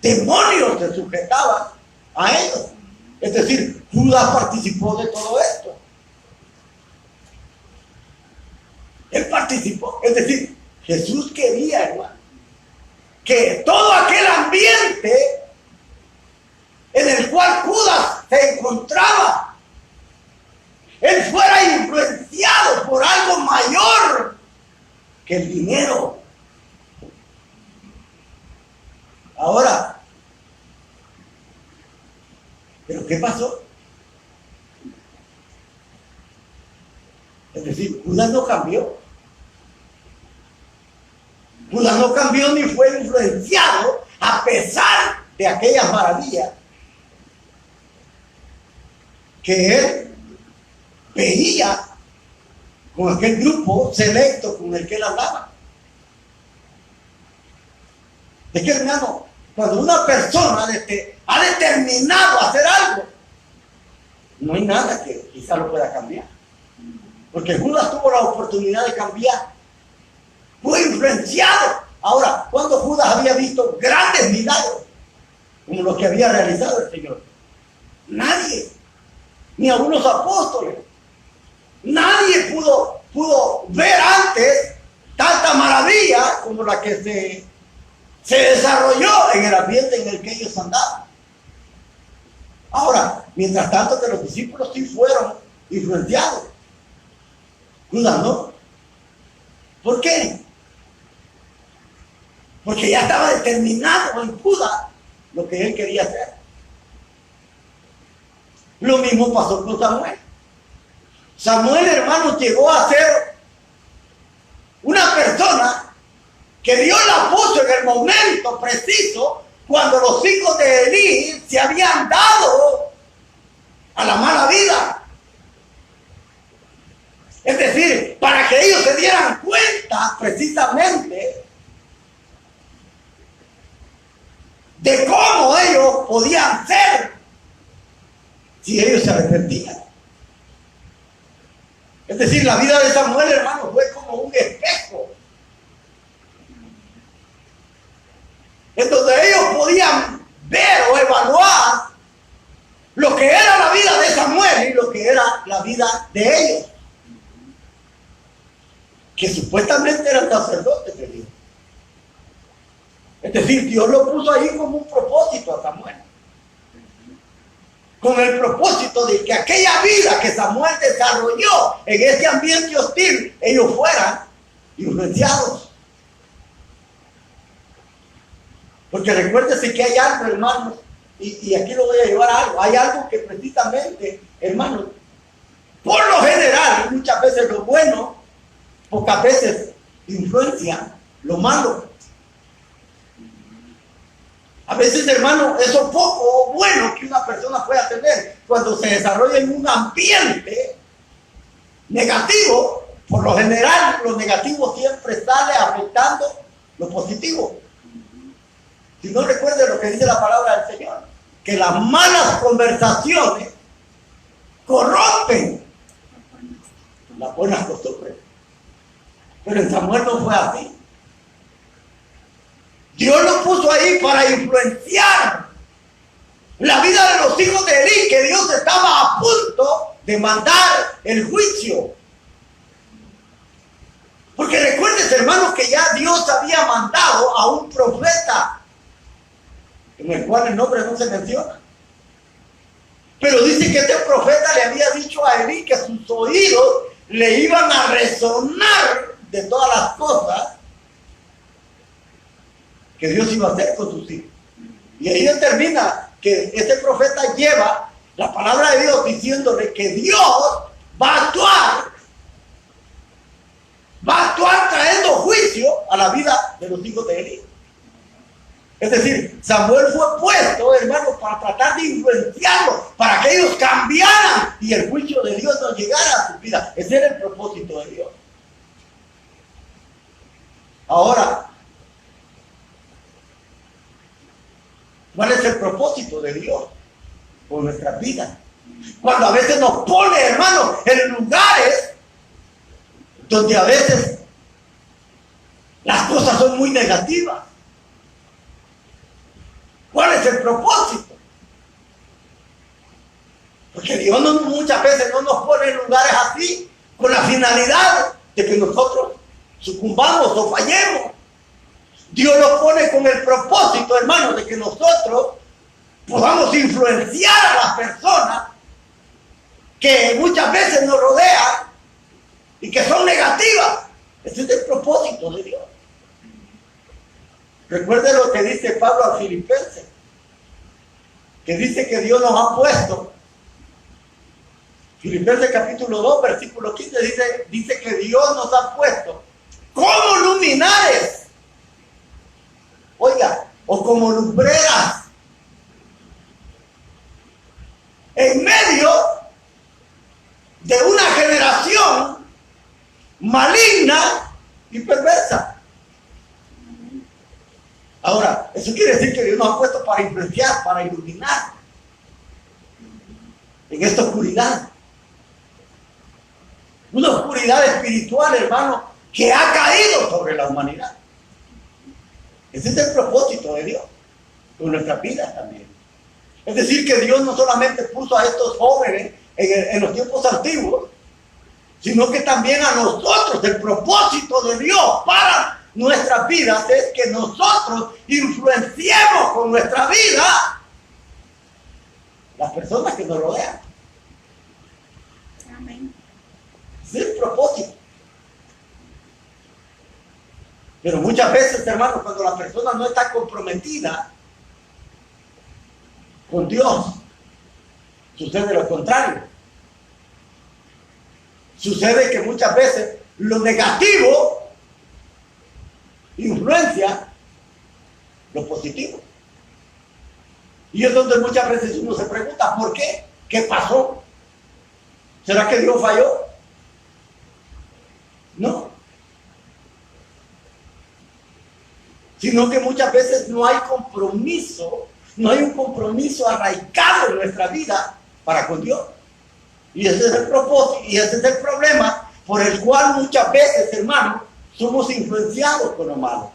demonios se sujetaban a ellos. Es decir, Judas participó de todo esto. Él participó. Es decir, Jesús quería, hermano, que todo aquel ambiente en el cual Judas se encontraba, él fuera influenciado por algo mayor que el dinero. Ahora, ¿pero qué pasó? Es decir, Judas no cambió. Judas no cambió ni fue influenciado a pesar de aquellas maravillas que él veía con aquel grupo selecto con el que él hablaba. Es que, hermano, cuando una persona ha determinado hacer algo, no hay nada que quizá lo pueda cambiar. Porque Judas tuvo la oportunidad de cambiar. Fue influenciado. Ahora, cuando Judas había visto grandes milagros, como los que había realizado el Señor, nadie, ni algunos apóstoles, nadie pudo ver antes tanta maravilla como la que se desarrolló en el ambiente en el que ellos andaban. Ahora, mientras tanto que los discípulos sí fueron influenciados, Judas no. ¿Por qué? Porque ya estaba determinado en Judas lo que él quería hacer. Lo mismo pasó con Samuel. Samuel, hermanos, llegó a ser una persona que Dios la puso en el momento preciso cuando los hijos de Elí se habían dado a la mala vida. Es decir, para que ellos se dieran cuenta precisamente de cómo ellos podían ser si ellos se arrepentían. Es decir, la vida de Samuel, hermano, fue como un espejo en donde ellos podían ver o evaluar lo que era la vida de Samuel y lo que era la vida de ellos, que supuestamente eran sacerdotes de Dios. Es decir, Dios lo puso ahí como un propósito a Samuel, con el propósito de que aquella vida que Samuel desarrolló en ese ambiente hostil, ellos fueran influenciados. Porque recuérdese que hay algo, hermanos, y aquí lo voy a llevar a algo, hay algo que precisamente, hermanos, por lo general, muchas veces lo bueno, pocas veces influencia lo malo. A veces, hermano, eso poco bueno que una persona pueda tener cuando se desarrolla en un ambiente negativo, por lo general, lo negativo siempre sale afectando lo positivo. Si no, recuerde lo que dice la palabra del Señor, que las malas conversaciones corrompen las buenas costumbres. Pero en Samuel no fue así. Dios lo puso ahí para influenciar la vida de los hijos de Elí, que Dios estaba a punto de mandar el juicio. Porque recuerden, hermanos, que ya Dios había mandado a un profeta, en el cual el nombre no se menciona. Pero dice que este profeta le había dicho a Elí que sus oídos le iban a resonar de todas las cosas que Dios iba a hacer con sus hijos. Y ahí determina que este profeta lleva La palabra de Dios diciéndole que Dios va a actuar trayendo juicio a la vida de los hijos de Eli. Es decir, Samuel fue puesto, hermano, para tratar de influenciarlos, para que ellos cambiaran y el juicio de Dios no llegara a su vida. Ese era el propósito de Dios. Ahora, ¿cuál es el propósito de Dios por nuestras vidas? Cuando a veces nos pone, hermano, en lugares donde a veces las cosas son muy negativas. ¿Cuál es el propósito? Porque Dios muchas veces no nos pone en lugares así con la finalidad de que nosotros sucumbamos o fallemos. Dios nos pone con el propósito, hermano, de que nosotros podamos influenciar a las personas que muchas veces nos rodean y que son negativas. Ese es el propósito de Dios. Recuerde lo que dice Pablo a Filipenses, que dice que Dios nos ha puesto. Filipenses capítulo 2, versículo 15, dice que Dios nos ha puesto como luminares, oiga, o como lumbreras, en medio de una generación maligna y perversa. Ahora, eso quiere decir que Dios nos ha puesto para influenciar, para iluminar en esta oscuridad. Una oscuridad espiritual, hermano, que ha caído sobre la humanidad. Ese es el propósito de Dios con nuestras vidas también. Es decir, que Dios no solamente puso a estos jóvenes en los tiempos antiguos, sino que también a nosotros. El propósito de Dios para nuestras vidas es que nosotros influenciemos con nuestra vida las personas que nos rodean. Amén. Ese es el propósito. Pero muchas veces, hermanos, cuando la persona no está comprometida con Dios, sucede lo contrario. Sucede que muchas veces lo negativo influencia lo positivo. Y es donde muchas veces uno se pregunta, ¿por qué? ¿Qué pasó? ¿Será que Dios falló? No. Sino que muchas veces no hay compromiso, no hay un compromiso arraigado en nuestra vida para con Dios. Y ese es el propósito, y ese es el problema por el cual muchas veces, hermanos, somos influenciados con lo malo.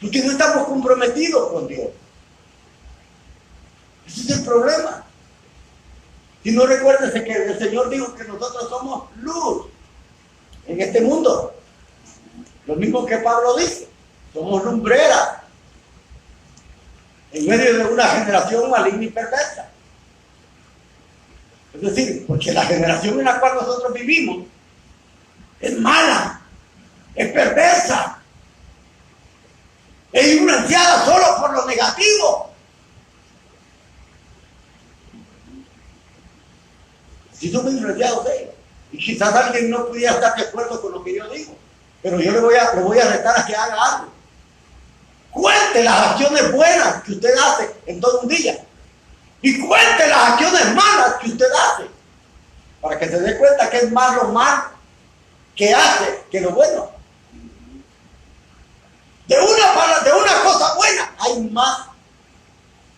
Porque no estamos comprometidos con Dios. Ese es el problema. Y no recuérdense que el Señor dijo que nosotros somos luz en este mundo. Lo mismo que Pablo dice. Somos lumbreras en medio de una generación maligna y perversa. Es decir, porque la generación en la cual nosotros vivimos es mala, es perversa, es influenciada solo por lo negativo. Si somos influenciados de ellos. Y quizás alguien no pudiera estar de acuerdo con lo que yo digo, pero yo le voy a retar a que haga algo. Cuente las acciones buenas que usted hace en todo un día. Y cuente las acciones malas que usted hace. Para que se dé cuenta que es más lo malo que hace que lo bueno. De una cosa buena hay más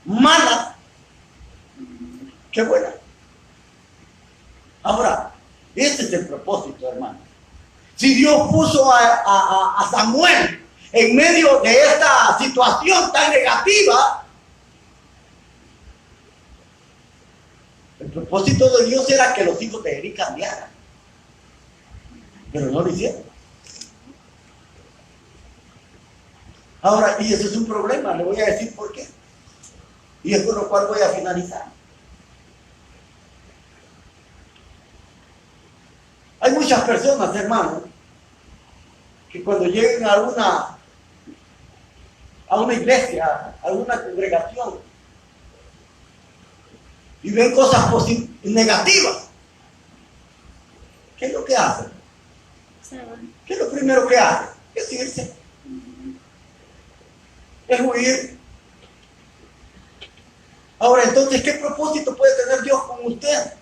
malas que buenas. Ahora, este es el propósito, hermano. Si Dios puso a Samuel en medio de esta situación tan negativa, el propósito de Dios era que los hijos de Eli cambiaran. Pero no lo hicieron. Ahora, y ese es un problema, le voy a decir por qué. Y es con lo cual voy a finalizar. Hay muchas personas, hermanos, que cuando lleguen a una iglesia, a una congregación, y ven cosas negativas, ¿qué es lo que hacen? ¿Qué es lo primero que hacen? Es irse. Es huir. Ahora, entonces, ¿qué propósito puede tener Dios con usted?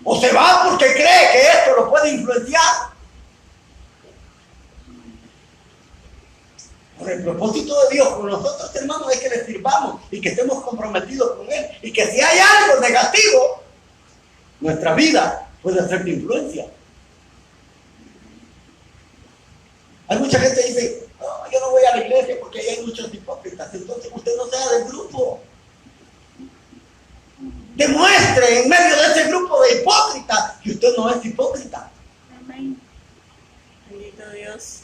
O se va porque cree que esto lo puede influenciar. Ahora, el propósito de Dios con nosotros, hermanos, es que le sirvamos y que estemos comprometidos con Él. Y que si hay algo negativo, nuestra vida puede ser de influencia. Hay mucha gente que dice, no, yo no voy a la iglesia porque ahí hay muchos hipócritas. Entonces usted no sea del grupo. Demuestre en medio de ese grupo de hipócritas que usted no es hipócrita. Amén. Bendito Dios.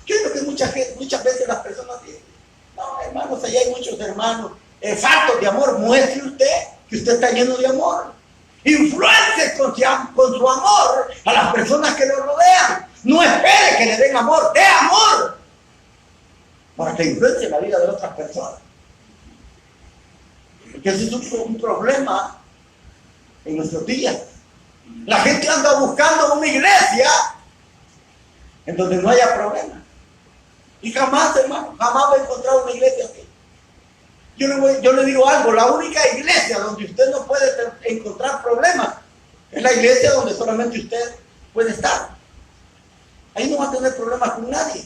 ¿Qué es lo que muchas veces las personas dicen? No, hermanos, allá hay muchos hermanos faltos de amor. Muestre usted que usted está lleno de amor. Influencie con su amor a las personas que lo rodean. No espere que le den amor, dé amor para que influencie la vida de otras personas. Porque ese es un problema en nuestros días. La gente anda buscando una iglesia en donde no haya problema. Y jamás, hermano, jamás va a encontrar una iglesia así. Yo le digo algo, la única iglesia donde usted no puede encontrar problemas es la iglesia donde solamente usted puede estar. Ahí no va a tener problemas con nadie.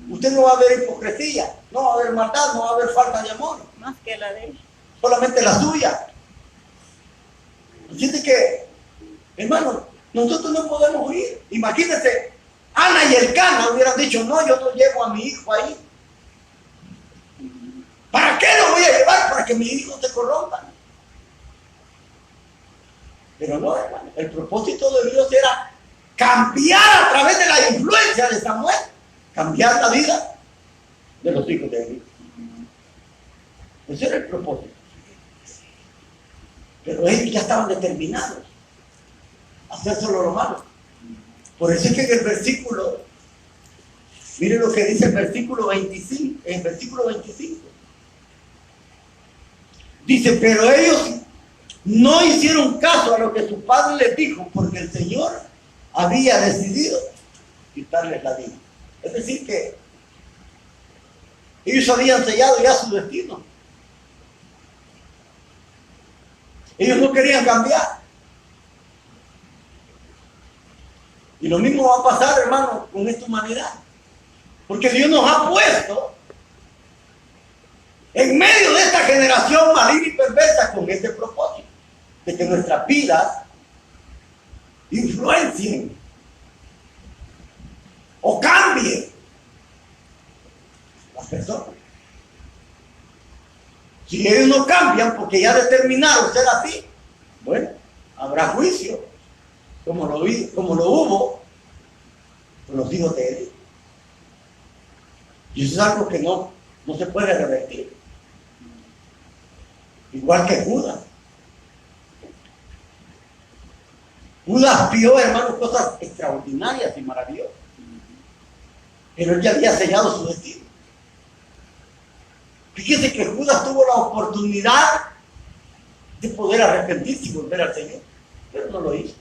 Usted no va a ver hipocresía, no va a haber maldad, no va a haber falta de amor. Más que la de él. Solamente la suya. Así es que, hermano, nosotros no podemos huir. Imagínense, Ana y Elcana hubieran dicho, no, yo no llevo a mi hijo ahí. ¿Para qué lo voy a llevar? Para que mi hijo se corrompa. Pero no, hermano, el propósito de Dios era cambiar a través de la influencia de Samuel, cambiar la vida de los hijos de Dios. Ese era el propósito. Pero ellos ya estaban determinados a hacer solo lo malo. Por eso es que en el versículo, miren lo que dice el versículo 25, en versículo 25. Dice, pero ellos no hicieron caso a lo que su padre les dijo, porque el Señor había decidido quitarles la vida. Es decir que ellos habían sellado ya su destino. Ellos no querían cambiar. Y lo mismo va a pasar, hermano, con esta humanidad. Porque Dios nos ha puesto en medio de esta generación maligna y perversa con este propósito, de que nuestras vidas influencien o cambien las personas. Si ellos no cambian porque ya determinaron ser así, bueno, habrá juicio, como lo hubo con los hijos de Eli. Y eso es algo que no se puede revertir. Igual que Judas. Judas vio, hermano, cosas extraordinarias y maravillosas. Pero él ya había sellado su destino. Fíjese que Judas tuvo la oportunidad de poder arrepentirse y volver al Señor, pero no lo hizo.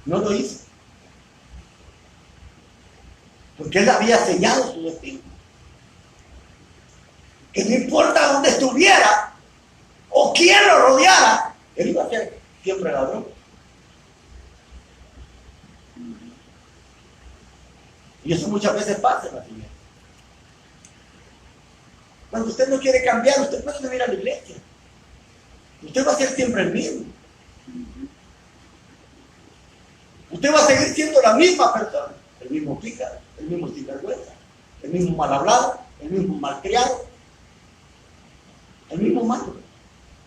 No lo hizo. Porque él había sellado su destino. Que no importa dónde estuviera o quién lo rodeara, él iba a ser siempre ladrón. Y eso muchas veces pasa en la iglesia. Cuando usted no quiere cambiar, usted puede venir a la iglesia. Usted va a ser siempre el mismo. Usted va a seguir siendo la misma persona. El mismo pícaro, el mismo sinvergüenza, el mismo mal hablado, el mismo malcriado, el mismo malo.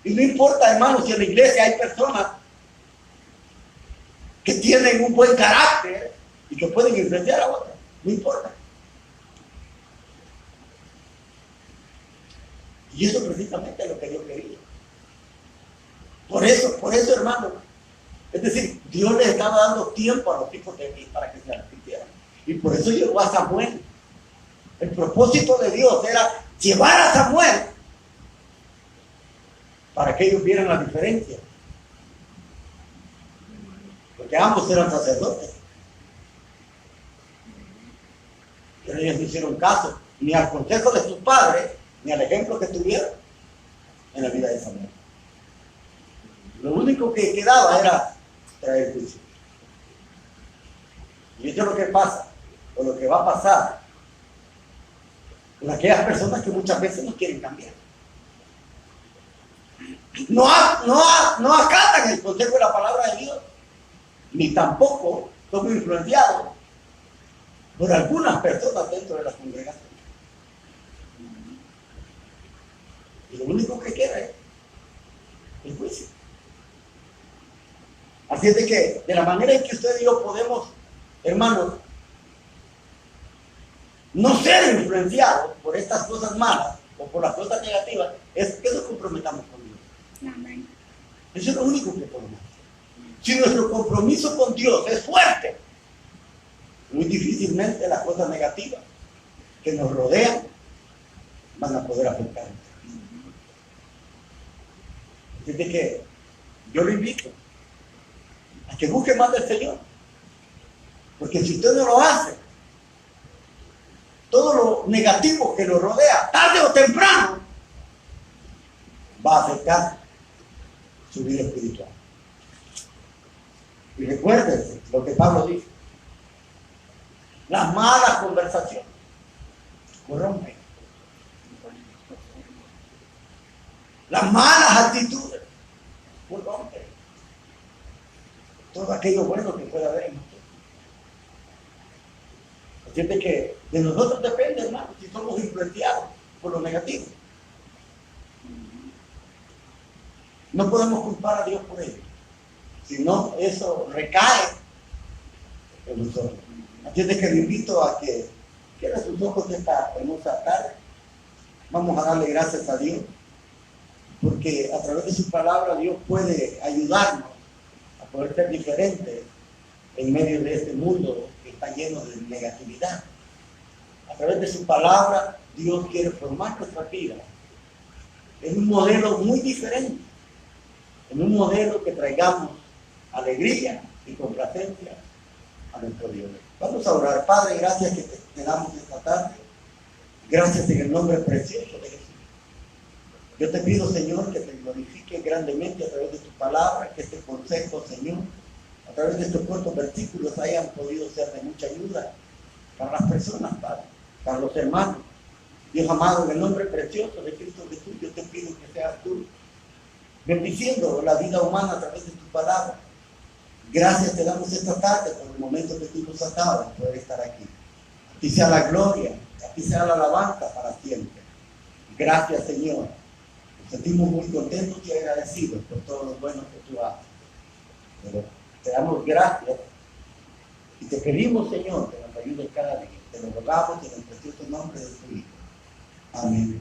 Y no importa, hermanos, si en la iglesia hay personas que tienen un buen carácter y que pueden influenciar a otras. No importa. Y eso precisamente es lo que Dios quería. Por eso, hermano, es decir, Dios les estaba dando tiempo a los hijos de Eli para que se arrepintieran. Y por eso llegó a Samuel. El propósito de Dios era llevar a Samuel para que ellos vieran la diferencia. Porque ambos eran sacerdotes. Pero ellos no hicieron caso ni al consejo de sus padres, ni al ejemplo que tuvieron en la vida de Samuel. Lo único que quedaba era traer juicio. Y eso es lo que pasa, o lo que va a pasar con aquellas personas que muchas veces no quieren cambiar. No acatan el consejo de la palabra de Dios, ni tampoco son influenciados por algunas personas dentro de la congregación. Y lo único que queda es el juicio. Así es de que, de la manera en que usted y yo podemos, hermanos, no ser influenciados por estas cosas malas o por las cosas negativas, es que nos comprometamos con Dios. Amén. Eso es lo único que podemos hacer. Si nuestro compromiso con Dios es fuerte, muy difícilmente las cosas negativas que nos rodean van a poder afectarnos. Así que yo lo invito a que busque más del Señor. Porque si usted no lo hace, todo lo negativo que lo rodea, tarde o temprano, va a afectar su vida espiritual. Y recuérdense lo que Pablo dice: las malas conversaciones corrompen. Las malas actitudes corrompen todo aquello bueno que pueda haber en nosotros. Así es que de nosotros depende, hermano, si somos influenciados por lo negativo. No podemos culpar a Dios por ello, sino eso recae en nosotros. Así es que le invito a que cierre sus ojos esta hermosa tarde. Vamos a darle gracias a Dios, porque a través de su palabra Dios puede ayudarnos a poder ser diferentes en medio de este mundo que está lleno de negatividad. A través de su palabra Dios quiere formar nuestra vida en un modelo muy diferente, en un modelo que traigamos alegría y complacencia a nuestro Dios. Vamos a orar. Padre, gracias que te damos esta tarde. Gracias en el nombre precioso de Jesús. Yo te pido, Señor, que te glorifiques grandemente a través de tu palabra, que este consejo, Señor, a través de estos cortos versículos hayan podido ser de mucha ayuda para las personas, Padre, para los hermanos. Dios amado, en el nombre precioso de Cristo Jesús, yo te pido que seas tú bendiciendo la vida humana a través de tu palabra. Gracias te damos esta tarde por el momento que tú nos has dado de poder estar aquí. A ti sea la gloria, a ti sea la alabanza para siempre. Gracias, Señor. Nos sentimos muy contentos y agradecidos por todo lo bueno que tú haces. Pero te damos gracias y te pedimos, Señor, que nos ayudes cada día. Te lo rogamos en el precioso nombre de tu Hijo. Amén.